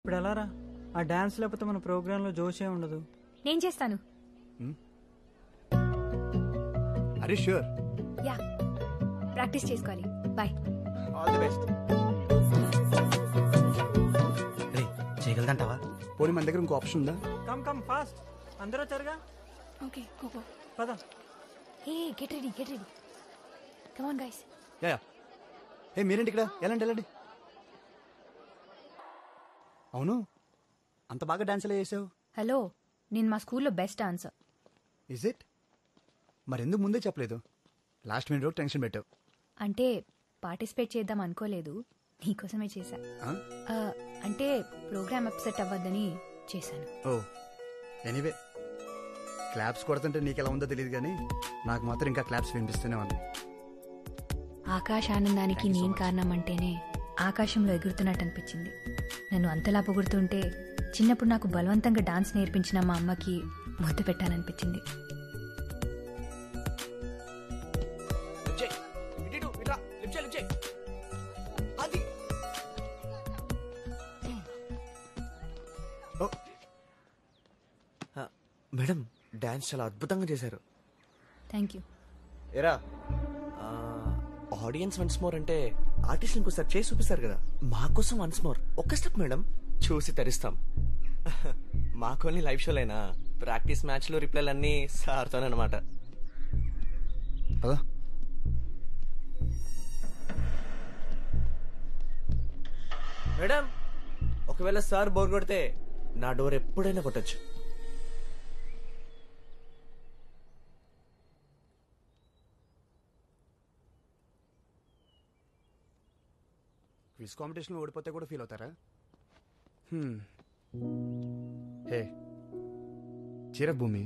ఇప్పుడు ఎలా రా? ఆ డాన్స్ లేకపోతే మన ప్రోగ్రాంలో జోషే ఉండదు. నేను చేస్తాను. Are you sure? Yeah, practice చేసుకోవాలి. బాయ్. All the best. రే, చేయగలదంటావా? పోనీ మన దగ్గర ఇంకో ఆప్షన్ ఉందా? కమ్ కమ్ ఫాస్ట్, అందరూ వచ్చారుగా. Okay, go. పద. Hey, get ready. Come on guys. Yeah. ఏ మీరేంటి ఇక్కడ? వెళ్ళండి. అవును, అంత బాగా డాన్స్ ఎలా చేసావు? హలో, నేను మా స్కూల్లో బెస్ట్ డాన్సర్. Is it? మరెందుకు ముందే చెప్పలేదు? లాస్ట్ మినిట్ వరకు టెన్షన్ పెట్టావు. అంటే పార్టిసిపేట్ చేద్దాం అనుకోలేదు, నీకోసమే చేశా. అంటే ప్రోగ్రామ్ అప్సెట్ అవ్వద్దని చేశాను. ఓ, ఎనీవే, క్లాప్స్ కొడుతుంటే నీకు ఎలా ఉందో తెలియదు కానీ నాకు మాత్రం ఇంకా క్లాప్స్ వినిపిస్తూనే ఉన్నాయి. ఆకాశ ఆనందానికి నేను కారణం అంటేనే ఆకాశంలో ఎగురుతున్నట్టు అనిపించింది. నన్ను అంతలా పొగుడుతుంటే చిన్నప్పుడు నాకు బలవంతంగా డాన్స్ నేర్పించిన మా అమ్మకి ముద్దు పెట్టాలనిపించింది. మేడం, డాన్స్ చాలా అద్భుతంగా చేశారు. Thank you. ఎరా, ఆడియన్స్ వన్స్ మోర్ అంటే ఆర్టిస్ట్ ఇంకోసారి చేసి చూపిస్తారు కదా, మాకోసం వన్స్ మోర్ ఒక్క స్టెప్ మేడం, చూసి తరిస్తాం. మాకోని లైవ్ షోలైనా ప్రాక్టీస్ మ్యాచ్లు రిప్లైలు అన్నీ సార్తోనమాట. మేడం, ఒకవేళ సార్ బోర్ కొడితే నా డోర్ ఎప్పుడైనా కొట్టచ్చు. క్విజ్ కాంపిటీషన్లో ఓడిపోతే కూడా ఫీల్ అవుతారా? హే చీర భూమి,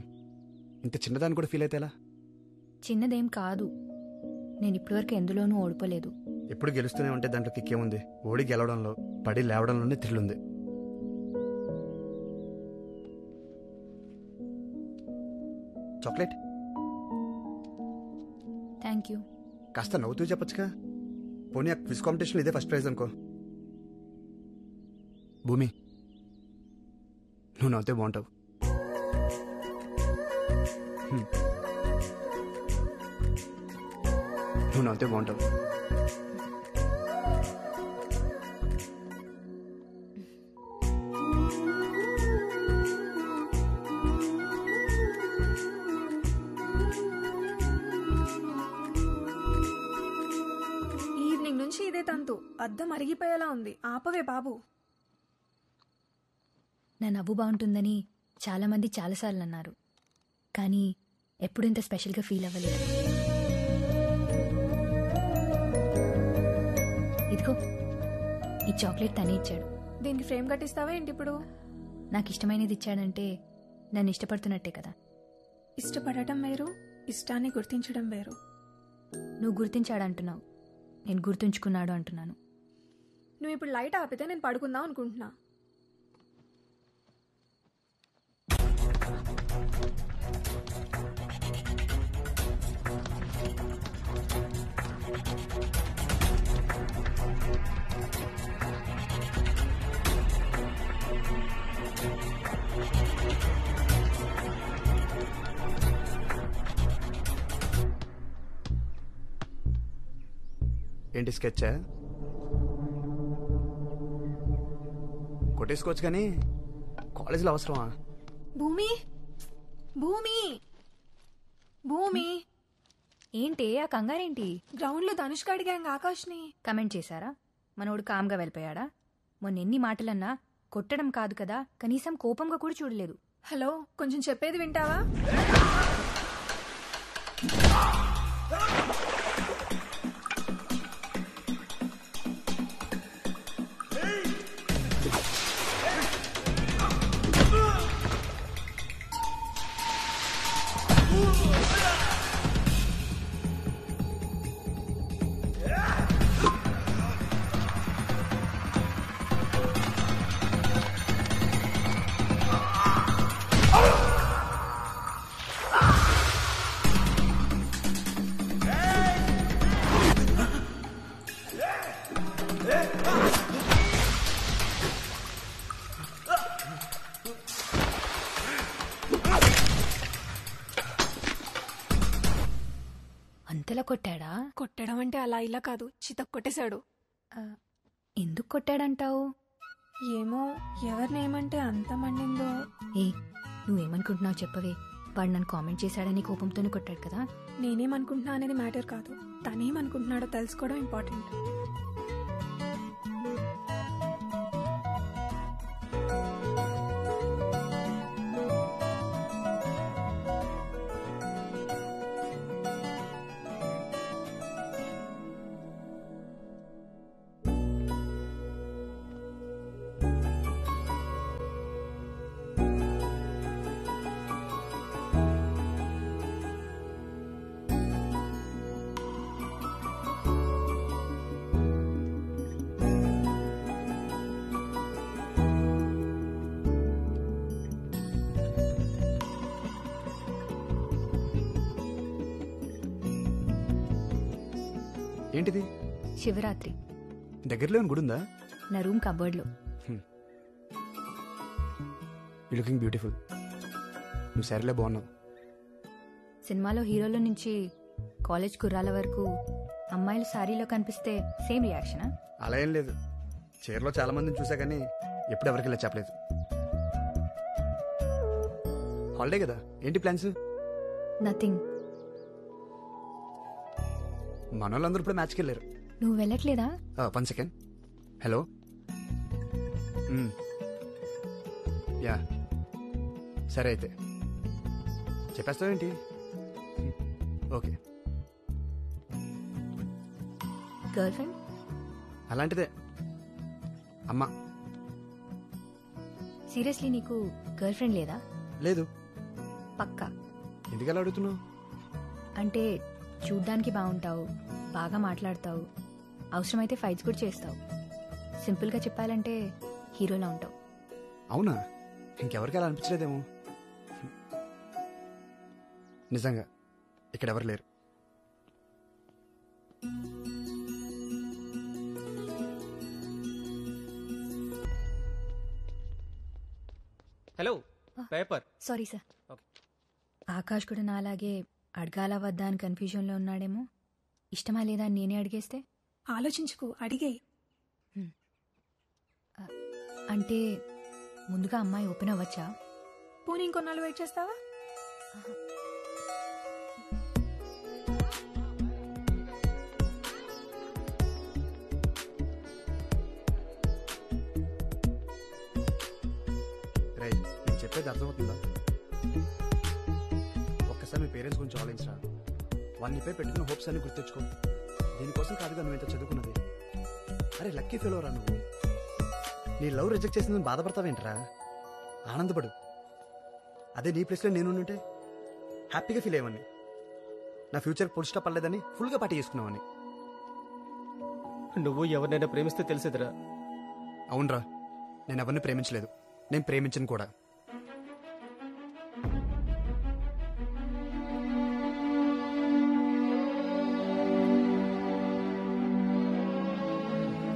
ఇంత చిన్నదాన్ని కూడా ఫీల్ అయితే ఎలా? చిన్నదేం కాదు, నేను ఇప్పటివరకు ఎందులోనూ ఓడిపోలేదు. ఎప్పుడు గెలుస్తూనే ఉంటే దాంట్లో కిక్కేముంది? ఓడి గెలవడంలో, పడి లేవడంలోనే థ్రిల్ ఉంది. చాక్లెట్. Thank you. కాస్త నవ్వుతూ చెప్పచ్చుగా. పోనీ ఆ క్విజ్ కాంపిటీషన్ ఇదే ఫస్ట్ ప్రైజ్ అనుకో. భూమి, నువ్వు నవ్వుతే బాగుంటావు. నువ్వు నవ్వుతే బాగుంటావు. ఈవినింగ్ నుంచి ఇదే తంతు. అద్దం అరిగిపోయేలా ఉంది. ఆపవే బాబు. నా నవ్వు బాగుంటుందని చాలామంది చాలాసార్లు అన్నారు, కానీ ఎప్పుడు ఇంత స్పెషల్గా ఫీల్ అవ్వలేదు. ఇదిగో, ఈ చాక్లెట్ తనే ఇచ్చాడు. దీనికి ఫ్రేమ్ కట్టిస్తావా ఏంటి ఇప్పుడు? నాకు ఇష్టమైనది ఇచ్చాడంటే నన్ను ఇష్టపడుతున్నట్టే కదా. ఇష్టపడటం వేరు, ఇష్టాన్ని గుర్తించడం వేరు. నువ్వు గుర్తించాడంటున్నావు, నేను గుర్తుంచుకున్నాడు అంటున్నాను. నువ్వు ఇప్పుడు లైట్ ఆపితే నేను పడుకుందాం అనుకుంటున్నా. ఏంటి స్కెచ్చా? కొట్టేసుకోవచ్చు కానీ కాలేజీలో అవసరమా? భూమి, భూమి, భూమి. ఏంటి ఆ కంగారేంటి? గ్రౌండ్ లో ధనుష్ గ్యాంగ్ ఆకాష్ని కమెంట్ చేశారా? మనోడు కామ్గా వెళ్ళిపోయాడా? మొన్న ఎన్ని మాటలన్నా కొట్టడం కాదు కదా, కనీసం కోపంగా కూడా చూడలేదు. హలో, కొంచెం చెప్పేది వింటావా? అంతలా కొట్టాడా? కొట్టడం అంటే అలా ఇలా కాదు, చితక్ కొట్టేశాడు. ఆ, ఎందుకు కొట్టాడంటావు? ఏమో, ఎవరినేమంటే అంత మండిందో. ఏ, నువ్వేమనుకుంటున్నావు చెప్పవే. వాడు నన్ను కామెంట్ చేశాడని కోపంతోనే కొట్టాడు కదా. నేనేమనుకుంటున్నా అనేది మ్యాటర్ కాదు, తనేమనుకుంటున్నాడో తెలుసుకోవడం ఇంపార్టెంట్. ఏంటిది? శివరాత్రి. దగ్గరలో ఏమైనా గుడి ఉందా? నా రూమ్ కబోర్డ్లో. You looking beautiful. నువ్వు సరేలే బాగున్నావు. సినిమాలో హీరోల నుంచి కాలేజ్ కుర్రాల వరకు అమ్మాయిలు సారీలో కనిపిస్తే సేమ్ రియాక్షనా? అలా ఏం లేదు. చీరలో చాలా మందిని చూసా కానీ ఎప్పుడు ఎవరికి ఇలా చెప్పలేదు. హాలిడే కదా, ఏంటి ప్లాన్స్? నథింగ్. మన వాళ్ళందరూ ఇప్పుడు మ్యాచ్కి వెళ్ళారు. నువ్వు వెళ్ళట్లేదా? 1 సెకండ్. హలో. యా, సరే అయితే చెప్పేస్తావేంటి? ఓకే. Girl friend? అలాంటిదే అమ్మా. సీరియస్లీ నీకు గర్ల్ ఫ్రెండ్ లేదా? లేదు. పక్కా? ఎందుకలా అడుగుతున్నావు? అంటే చూడ్డానికి బాగుంటావు, బాగా మాట్లాడతావు, అవసరమైతే ఫైట్స్ కూడా చేస్తావు. సింపుల్గా చెప్పాలంటే హీరోలా ఉంటావు. అవునా? ఇంకెవరికి అలా అనిపించలేదేమో. నిజంగా ఇక్కడ ఎవరు లేరు. Hello, paper. Sorry sir. Okay. Akash కూడా నాలాగే అడగాల వద్దా అని కన్ఫ్యూజన్లో ఉన్నాడేమో. ఇష్టమా లేదా అని నేనే అడిగేస్తే? ఆలోచించుకో, అడిగేయి. అంటే ముందుగా అమ్మాయి ఓపెన్ అవ్వచ్చా? పోనీ ఇంకొన్నాళ్ళు వెయిట్ చేస్తావా? రై, నేను చెప్పేది అర్థమవుతుందా? ఒక్కసారి మీ పేరెంట్స్ గురించి ఆలోచించరా. వాళ్ళని పై పెట్టుకున్న హోప్స్ అన్ని గుర్తించుకో. దీనికోసం కాదుగా నువ్వు ఇంత చదువుకున్నది. అరే లక్కీ ఫెయిల్ అవరా నువ్వు. నీ లవ్ రిజెక్ట్ చేసిందని బాధపడతావేంట్రా? ఆనందపడు. అదే నీ ప్లేస్లో నేను ఉంటే హ్యాపీగా ఫీల్ అయ్యేవాడిని. నా ఫ్యూచర్ ఫుల్ స్టాప్ పడలేదని ఫుల్గా పార్టీ చేసుకున్నావని. నువ్వు ఎవరినైనా ప్రేమిస్తే తెలిసేదిరా. అవునరా, నేను ఎవరిని ప్రేమించలేదు, నేను ప్రేమించను కూడా.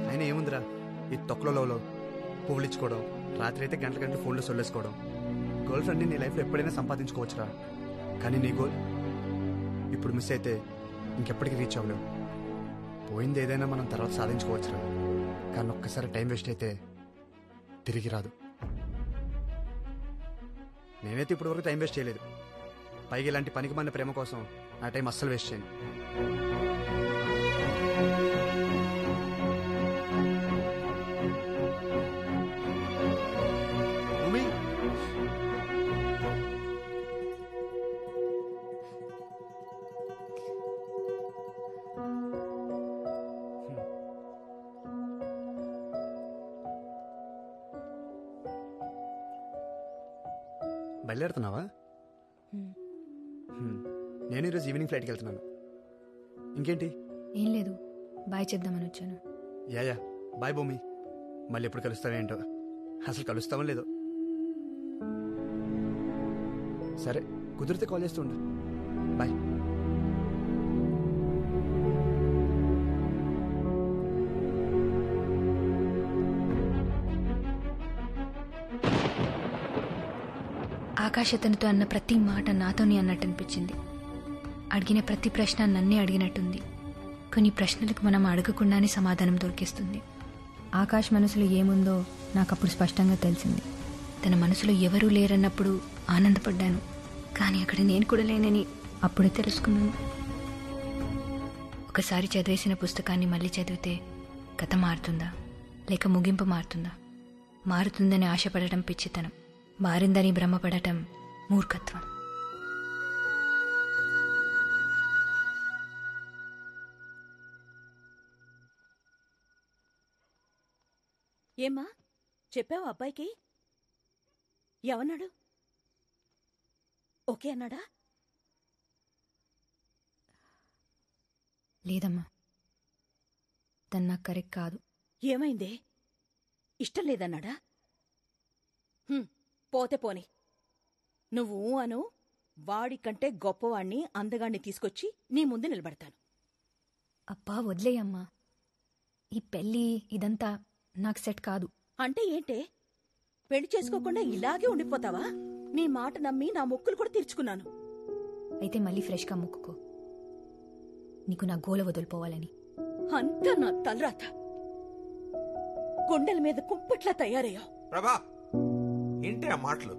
అయినా ఏముందిరా ఈ తొక్కలలో పువ్వులు ఇచ్చుకోవడం, రాత్రి అయితే గంటల గంటలు ఫోన్లో సొల్లేసుకోవడం. గర్ల్ ఫ్రెండ్ని నీ లైఫ్లో ఎప్పుడైనా సంపాదించుకోవచ్చురా. కానీ నీ గోల్ ఇప్పుడు మిస్ అయితే ఇంకెప్పటికీ రీచ్ అవ్వలేవు. పోయింది ఏదైనా మనం తర్వాత సాధించుకోవచ్చురా. కానీ ఒక్కసారి టైం వేస్ట్ అయితే తిరిగి రాదు. నేనైతే ఇప్పటి వరకు టైం వేస్ట్ చేయలేదు. పైగా ఇలాంటి పనికి మన ప్రేమ కోసం నా టైం అస్సలు వేస్ట్ చేయను. బయలుదేరుతున్నావా? నేను ఈరోజు ఈవినింగ్ ఫ్లైట్కి వెళ్తున్నాను. ఇంకేంటి? ఏం లేదు, బాయ్ చెప్దామని వచ్చాను. యా బాయ్ భూమి. మళ్ళీ ఎప్పుడు కలుస్తావేంటో, అసలు కలుస్తామో లేదో. సరే, కుదిరితే కాల్ చేస్తూ ఉండు. బాయ్. ఆకాశ్ అతనితో అన్న ప్రతి మాట నాతోనే అన్నట్టు అనిపించింది. అడిగిన ప్రతి ప్రశ్న నన్నే అడిగినట్టుంది. కొన్ని ప్రశ్నలకు మనం అడగకుండానే సమాధానం దొరికిస్తుంది. ఆకాష్ మనసులో ఏముందో నాకప్పుడు స్పష్టంగా తెలిసింది. తన మనసులో ఎవరూ లేరన్నప్పుడు ఆనందపడ్డాను, కానీ అక్కడ నేను కూడా లేనని అప్పుడే తెలుసుకున్నాను. ఒకసారి చదివేసిన పుస్తకాన్ని మళ్ళీ చదివితే కథ మారుతుందా లేక ముగింపు మారుతుందా? మారుతుందని ఆశపడటం పిచ్చితనం, మారిందని భ్రమపడటం మూర్ఖత్వం. ఏమ్మా చెప్పావు అబ్బాయికి? ఏమన్నాడు? ఓకే అన్నాడా? లేదమ్మా, తను నాకు కరెక్ట్ కాదు. ఏమైందే? ఇష్టం లేదన్నాడా? పోతే పోని. నువ్వు అను, వాడికంటే గొప్పవాణ్ణి అందగాణ్ణి తీసుకొచ్చి నీ ముందు నిలబడతాను. అబ్బా వదిలేయమ్మా, ఈ పెళ్ళి ఇదంతా నాకు సెట్ కాదు. అంటే ఏంటే? పెళ్లి చేసుకోకుండా ఇలాగే ఉండిపోతావా? నీ మాట నమ్మి నా మొక్కులు కూడా తీర్చుకున్నాను. అయితే మళ్ళీ ఫ్రెష్గా మొక్కుకో, నీకు నా గోల వదిలిపోవాలని. అంతా నా తలరాత. గుండెల మీద కుంపట్లా తయారయ్యావు. ప్రభా, ఏంటి ఆ మాటలు?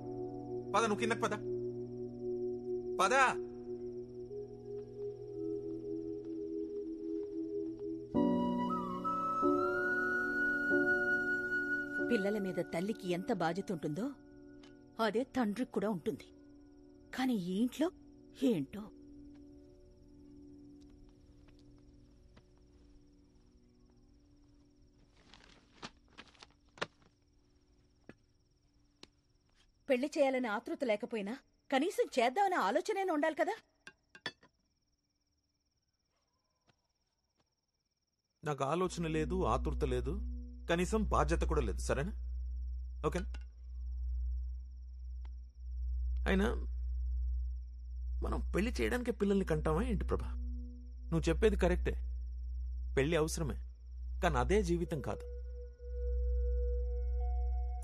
పద, నువ్వు కిందకు పద. పదా. పిల్లల మీద తల్లికి ఎంత బాధ్యత ఉంటుందో అదే తండ్రికి కూడా ఉంటుంది. కాని ఈ ఇంట్లో ఏంటో. పెళ్లి చేయాలనే ఆతృత లేకపోయినా కనీసం చేద్దామనే ఆలోచనైనా ఉండాలి కదా. నాకు ఆలోచన లేదు, ఆతృత లేదు, కనీసం బాధ్యత కూడా లేదు. సరేనా? ఓకే. అయినా మనం పెళ్లి చేయడానికి పిల్లల్ని కంటామా ఏంటి ప్రభా? నువ్వు చెప్పేది కరెక్టే, పెళ్లి అవసరమే, కానీ అదే జీవితం కాదు.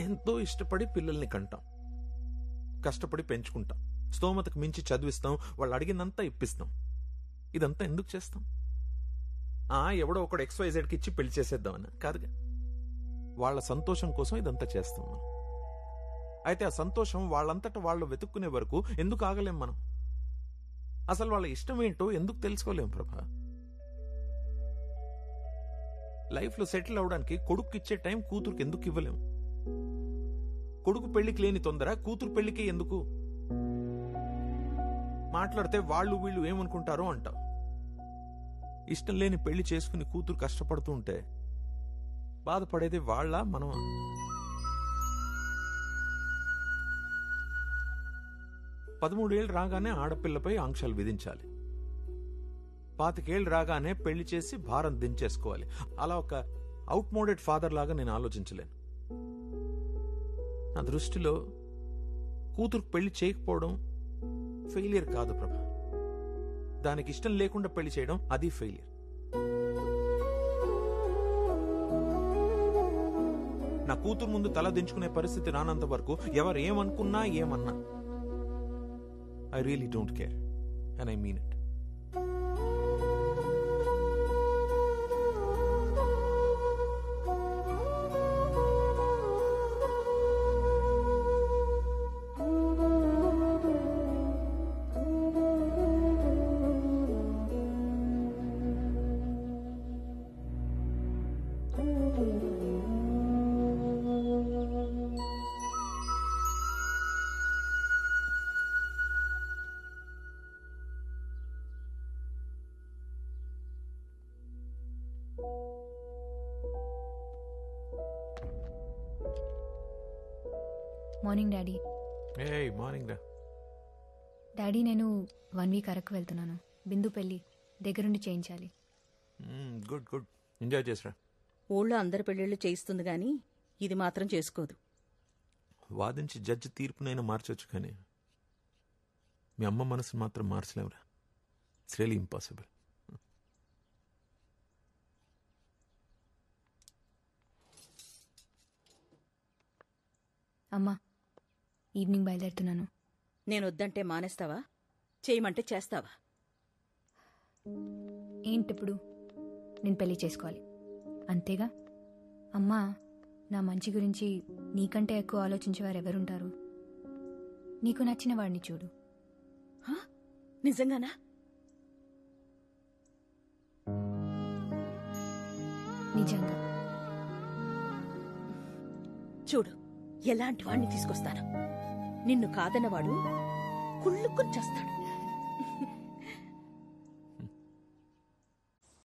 ఎంతో ఇష్టపడి పిల్లల్ని కంటాం, కష్టపడి పెంచుకుంటాం, స్తోమతకు మించి చదివిస్తాం, వాళ్ళు అడిగిందంతా ఇప్పిస్తాం. ఇదంతా ఎందుకు చేస్తాం? ఎవడో ఒకడు XYZకి ఇచ్చి పెళ్లి చేసేద్దామని కాదుగా. వాళ్ళ సంతోషం కోసం ఇదంతా చేస్తాం మనం. అయితే ఆ సంతోషం వాళ్ళంతటా వాళ్ళు వెతుక్కునే వరకు ఎందుకు ఆగలేం మనం? అసలు వాళ్ళ ఇష్టం ఏంటో ఎందుకు తెలుసుకోలేం ప్రభా? లైఫ్లో సెటిల్ అవడానికి కొడుకు ఇచ్చే టైం కూతురుకి ఎందుకు ఇవ్వలేం? కొడుకు పెళ్లికి లేని తొందర కూతురు పెళ్లికి ఎందుకు? మాట్లాడితే వాళ్ళు వీళ్ళు ఏమనుకుంటారో అంటాం. ఇష్టం లేని పెళ్లి చేసుకుని కూతురు కష్టపడుతూ ఉంటే బాధపడేది వాళ్ళ మనమా? పదమూడేళ్ళు రాగానే ఆడపిల్లపై ఆంక్షలు విధించాలి, 25 ఏళ్ళు రాగానే పెళ్లి చేసి భారం దించేసుకోవాలి. అలా ఒక అవుట్ మోడెడ్ ఫాదర్ లాగా నేను ఆలోచించలేను. నా దృష్టిలో కూతురుకు పెళ్లి చేయకపోవడం ఫెయిలియర్ కాదు ప్రభా. దానికి ఇష్టం లేకుండా పెళ్లి చేయడం అది ఫెయిలియర్. నా కూతురు ముందు తల దించుకునే పరిస్థితి రానంత వరకు ఎవరు ఏమనుకున్నా ఏమన్నా I really don't care, and I mean it. Morning daddy. ఏయ్, మార్నింగ్ రా. డాడీ, నేను 1 వీక్ అరకు వెళ్తున్నాను. బిందు పెళ్ళి దగ్గరుండి చేయించాలి. గుడ్ గుడ్, ఎంజాయ్ చేసిరా. ఊళ్ళో అందరి పెళ్లిళ్ళు చేయిస్తుంది గాని ఇది మాత్రం చేసుకోదు. వాదించి జడ్జి తీర్పునైనా మార్చొచ్చు, కానీ మీ అమ్మ మనసును మాత్రం మార్చలేవురా. It's really impossible. అమ్మా, ఈవినింగ్ బయలుదేరుతున్నాను. నేనొద్దంటే మానేస్తావా? చేయమంటే చేస్తావా? ఏంటిప్పుడు నేను పెళ్లి చేసుకోవాలి అంతేగా? అమ్మా, నా మంచి గురించి నీకంటే ఎక్కువ ఆలోచించేవారు ఎవరుంటారు? నీకు నచ్చిన వాడిని చూడు. హా? నిజంగానా? నిజంగా. చూడు ఎలాంటి వాడిని తీసుకొస్తాను. నిన్ను కాదన్నవాడు కుళ్ళుకుని చేస్తాడు.